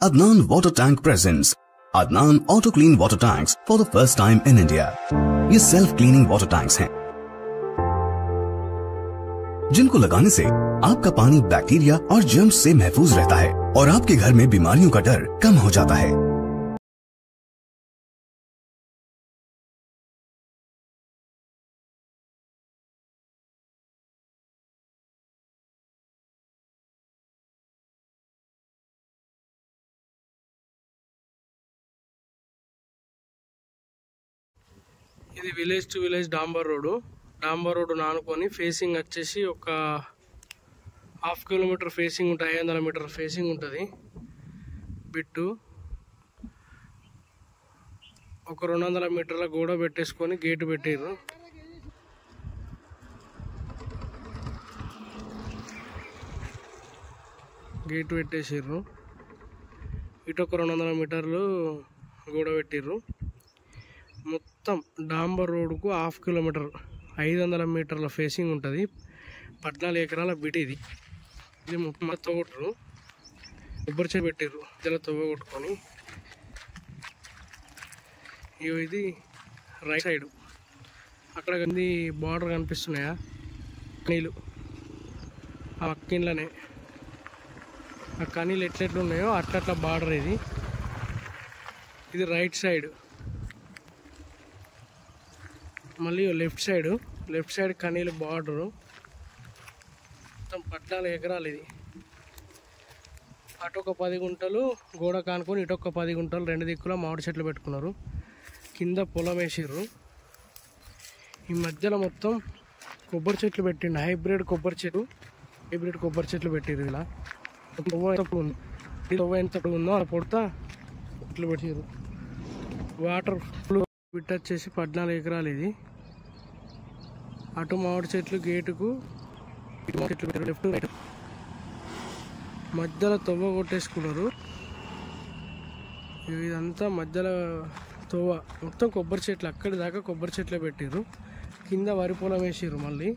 Adnan Water Tank presents Adnan Auto Clean Water Tanks for the first time in India. ये self cleaning water tanks हैं जिनको लगाने से आपका पानी बैक्टीरिया और जर्म्स से महफूज रहता है और आपके घर में बीमारियों का डर कम हो जाता है। ఇది విలేజ్ టు విలేజ్ డాంబర్ రోడ్ నానుకొని ఫేసింగ్ వచ్చేసి ఒక ½ కిలోమీటర్ ఫేసింగ్ ఉంటుంది, 500 మీటర్ల ఫేసింగ్ ఉంటుంది. బిట్టు ఒక 200 మీటర్ల గోడ పెట్టేసుకొని గేటు పెట్టారు. గేటు పెట్టేసారు. ఇటు ఒక 200 మీటర్లు గోడ పెట్టారు. మొత్తం డాంబర్ రోడ్కు ½ కిలోమీటర్ 500 మీటర్ల ఫేసింగ్ ఉంటుంది. 14 ఎకరాల బిట్ ఇది. ఇది మొత్తం తవ్వగొట్టరు, కొబ్బరి చెట్టు పెట్టారు ఇలా తవ్వగొట్టుకొని. ఇది రైట్ సైడ్ అక్కడ కంది బార్డర్ కనిపిస్తున్నాయా కనీలు, ఆ అక్కిన్లనే ఆ కనీలు ఎట్లెట్లు ఉన్నాయో అట్లా బార్డర్ ఇది. ఇది రైట్ సైడ్. మళ్ళీ లెఫ్ట్ సైడ్ కనీలు బార్డరు. మొత్తం 14 ఎకరాలు ఇది. అటొక 10 గుంటలు గోడ కానుకొని ఇటొక 10 గుంటలు 2 దిక్కుల మామిడి చెట్లు పెట్టుకున్నారు. కింద పొలం వేసారు. ఈ మధ్యలో మొత్తం కొబ్బరి చెట్లు పెట్టిండు. హైబ్రిడ్ కొబ్బరి చెట్లు పెట్టారు. ఇలా ఎంత ఉందో అలా పొడతా చెట్లు పెట్టారు. వాటర్ ఫ్లో బిట్ వచ్చేసి 14 ఎకరాలు ఇది. అటు మామిడి చెట్లు గేటుకు చెట్లు లెఫ్ట్ రైట్ మధ్యలో తవ్వ కొట్టేసుకున్నారు. ఇదంతా మధ్యలో తవ్వ మొత్తం కొబ్బరి చెట్లు, అక్కడి దాకా కొబ్బరి చెట్లే పెట్టారు. కింద వరి పొలం వేసారు. మళ్ళీ